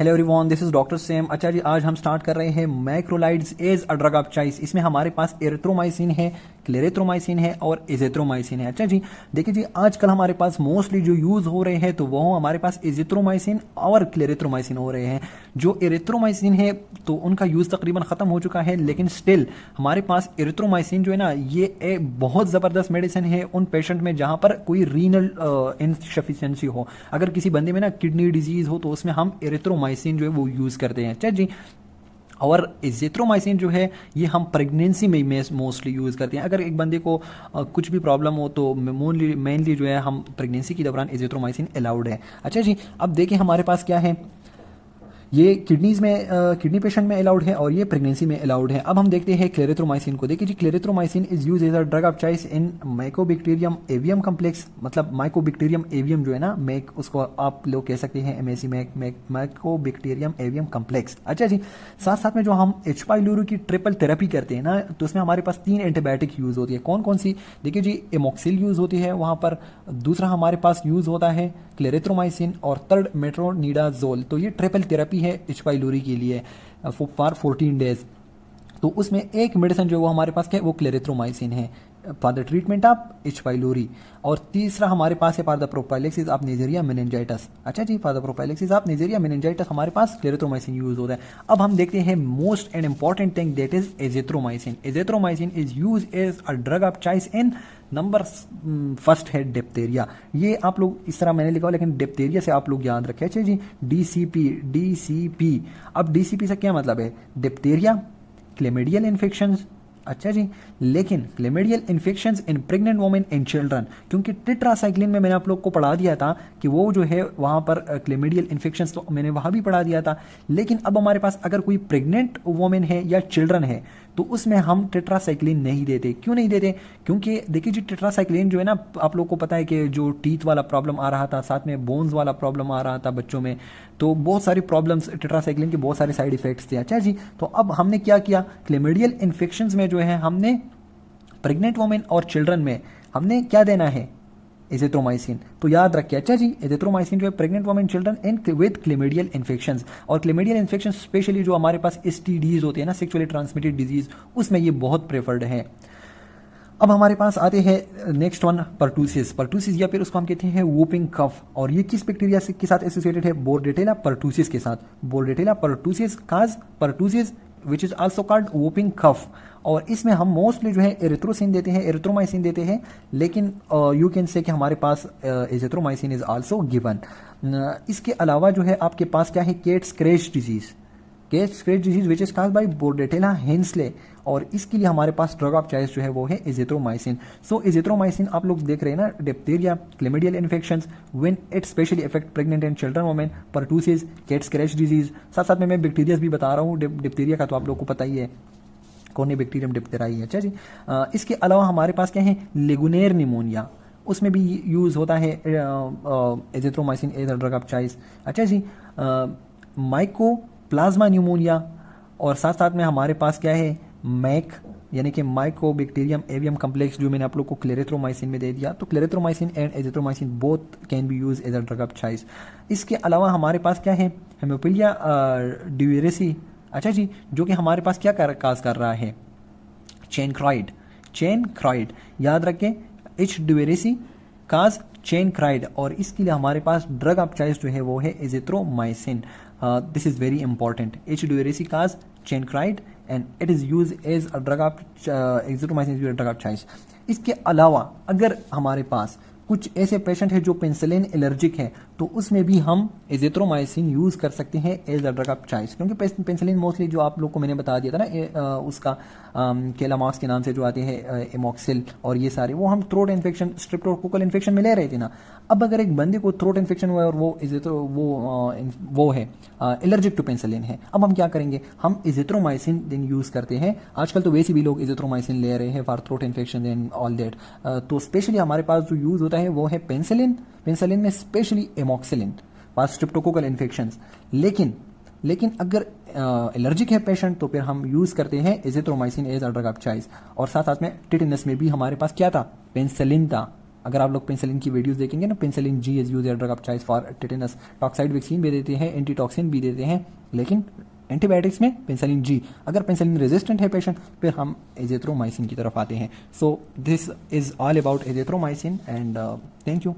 Hello everyone, this is doctor Sam. अच्छा जी, आज हम स्टार्ट कर रहे हैं macrolides as a drug of choice. इसमें हमारे पास एरिथ्रोमाइसिन है, क्लेरेथ्रोमाइसिन है और एजिथ्रोमाइसिन है। अच्छा जी, देखिए जी, आजकल हमारे पास मोस्टली जो यूज हो रहे हैं तो वो हमारे पास एजिथ्रोमाइसिन और क्लेरेथ्रोमाइसिन हो रहे हैं। जो एरिथ्रोमाइसिन है तो उनका यूज तकरीबन खत्म हो चुका है, लेकिन स्टिल हमारे पास एरिथ्रोमाइसिन जो है ना, ये एक बहुत जबरदस्त मेडिसिन है उन पेशेंट में जहां पर कोई रीनल इनसफिशिएंसी हो। अगर किसी बंदे में ना किडनी डिजीज हो तो उसमें हम एरिथ्रोमाइसिन जो है वो यूज करते हैं। अच्छा जी, और एजिथ्रोमाइसिन जो है ये हम प्रेगनेंसी में मोस्टली यूज़ करते हैं। अगर एक बंदे को कुछ भी प्रॉब्लम हो तो मेनली जो है हम प्रेगनेंसी के दौरान एजिथ्रोमाइसिन अलाउड है। अच्छा जी, अब देखें हमारे पास क्या है, ये किडनीज में किडनी पेशेंट में अलाउड है और ये प्रेगनेंसी में अलाउड है। अब हम देखते हैं क्लेरेथ्रोमाइसिन को। देखिए जी, clarithromycin is use as a drug of choice in mycobacterium avium complex. मतलब माइकोबैक्टीरियम एवियम जो है ना, मैक उसको आप लोग कह सकते हैं एमएसी माइकोबैक्टीरियम एवियम कम्प्लेक्स। अच्छा जी, साथ साथ में जो हम एच पाइलोरी की ट्रिपल थेरेपी करते हैं ना, तो उसमें हमारे पास 3 एंटीबायोटिक यूज होती है। कौन कौन सी? देखिए जी, एमोक्सिल यूज होती है वहां पर, दूसरा हमारे पास यूज होता है क्लेरेथ्रोमाइसिन और थर्ड मेट्रोनिडाजोल। तो ये ट्रिपल थेरेपी है एच पाइलोरी के लिए फॉर 14 डेज। तो उसमें एक मेडिसिन जो वो हमारे पास है वो क्लेरेथ्रोमाइसिन है for the treatment of H pylori, और तीसरा हमारे पास है for the prophylaxis of neisseria meningitis. अच्छा जी, for the prophylaxis of neisseria meningitis हमारे पास क्लेरेथ्रोमाइसिन यूज होता है। अब हम देखते हैं most and important thing, that is azithromycin. Azithromycin is use as a drug of choice in number first है डिप्थेरिया। ये आप लोग इस तरह मैंने लिखा, लेकिन डिप्थेरिया से आप लोग याद रखें। अच्छा जी, डीसीपी। अब डीसीपी से क्या मतलब है? Diphtheria, chlamydial infections. अच्छा जी, लेकिन chlamydial infections in pregnant women and children, क्योंकि टेट्रासाइक्लिन में मैंने आप लोग को पढ़ा दिया था कि वो जो है वहां पर क्लेमिडियल इन्फेक्शंस तो मैंने वहां भी पढ़ा दिया था। लेकिन अब हमारे पास अगर कोई प्रेग्नेंट वुमेन है या चिल्ड्रन है तो उसमें हम टेट्रासाइक्लिन नहीं देते। क्यों नहीं देते? क्योंकि देखिए जी, टेट्रासाइक्लिन जो है ना, आप लोग को पता है कि जो टीथ वाला प्रॉब्लम आ रहा था, साथ में बोन्स वाला प्रॉब्लम आ रहा था बच्चों में, तो बहुत सारी प्रॉब्लम्स, टेट्रासाइक्लिन के बहुत सारे साइड इफेक्ट्स थे। अच्छा जी, तो अब हमने क्या किया, क्लेमिडियल इन्फेक्शंस में जो है हमने प्रेग्नेंट वुमेन और चिल्ड्रन में हमने क्या देना है? एजिथ्रोमाइसिन। तो याद रखिए। अच्छा जी, एजिथ्रोमाइसिन जो है pregnant women children in with chlamydial infections, और क्लेमिडियल इन्फेक्शन स्पेशली जो हमारे पास एसटीडीज होते हैं ना, सेक्सुअली ट्रांसमिटेड डिजीज, उसमें ये बहुत प्रेफर्ड है। अब हमारे पास आते हैं नेक्स्ट वन, पर्टूसिस। पर्टूसिस या फिर उसको हम कहते हैं वूपिंग कफ, और ये किस बैक्टीरिया के साथ एसोसिएटेड है? बोर्डेटेला पर्टूसिस के साथ। Bordetella pertussis cause pertussis which is also called whooping cough, और इसमें हम मोस्टली जो है एरिथ्रोसिन देते हैं, एरिथ्रोमाइसिन देते हैं, लेकिन यू कैन से कि हमारे पास एजिथ्रोमाइसिन इज आल्सो गिवन। इसके अलावा जो है आपके पास क्या है? Cat scratch disease. Cat scratch disease which is caused by bordetella henselae, और इसके लिए हमारे पास ड्रग ऑफ चॉइस जो है वो है एजिथ्रोमाइसिन। सो एजिथ्रोमाइसिन आप लोग देख रहे हैं ना, diphtheria, chlamydial infections when it specially affect pregnant and children women, pertussis, cat scratch disease. साथ साथ में मैं बैक्टीरिया भी बता रहा हूँ। डिप्थीरिया का तो आप लोग को पता ही है, कॉर्निबैक्टीरियम डिप्थेराई है। अच्छा जी, इसके अलावा हमारे पास क्या है? लेगुनेर निमोनिया, उसमें भी यूज होता है azithromycin as a drug of choice. अच्छा जी, माइकोप्लाज्मा न्यूमोनिया, और साथ साथ में हमारे पास क्या है? मैक यानी कि माइकोबैक्टीरियम एवियम कम्प्लेक्स, जो मैंने आप लोग को क्लेरेथ्रोमाइसिन में दे दिया। तो clarithromycin and azithromycin both can be use as a drug of choice. इसके अलावा हमारे पास क्या है? हेमोफिलिया ड्यूरेसी। अच्छा जी, जो कि हमारे पास क्या काज कर रहा है? Chain cried. याद रखें, एच ड्यूरेसी काज चेन क्राइड, और इसके लिए हमारे पास ड्रग ऑफ चॉइस जो है वो है azithromycin. This is very important. H ड्यूरेसी cause chancroid and it is use as a drug of azithromycin is drug of choice. इसके अलावा अगर हमारे पास कुछ ऐसे पेशेंट है जो पेंसिलिन एलर्जिक है, तो उसमें भी हम एजिथ्रोमाइसिन यूज कर सकते हैं as a drug of choice, क्योंकि पेंसिलिन मोस्टली जो आप लोग को मैंने बता दिया था ना, उसका केलामॉक्स के नाम से जो आते हैं, एमोक्सिल और ये सारे, वो हम थ्रोट इन्फेक्शन, स्ट्रेप्टोकोकल इन्फेक्शन में ले रहे थे ना। अब अगर एक बंदे को थ्रोट इन्फेक्शन हुआ है और वो है एलर्जिक टू पेंसिलिन है, अब हम क्या करेंगे? हम एजिथ्रोमाइसिन दिन यूज करते हैं। आजकल तो वैसे भी लोग एजिथ्रोमाइसिन ले रहे हैं for throat infection and all that. तो स्पेशली हमारे पास जो यूज होता है वो है पेंसिलिन में specially amoxicillin for streptococcal infections. लेकिन अगर एलर्जिक है पेशेंट तो फिर हम यूज करते हैं azithromycin as a drug of choice. और साथ साथ में टिटेनस में भी हमारे पास क्या था? पेंसिलिन था। अगर आप लोग पेंसिलिन की वीडियोस देखेंगे ना, penicillin ji is use drug of choice for tetanus, toxoid vaccine भी देते हैं, एंटीटॉक्सिन भी देते हैं, लेकिन एंटीबायोटिक्स में पेंसिलिन जी। अगर पेंसिलिन रेजिस्टेंट है पेशेंट, फिर हम एजेथ्रोमाइसिन की तरफ आते हैं। So this is all about azithromycin and thank you.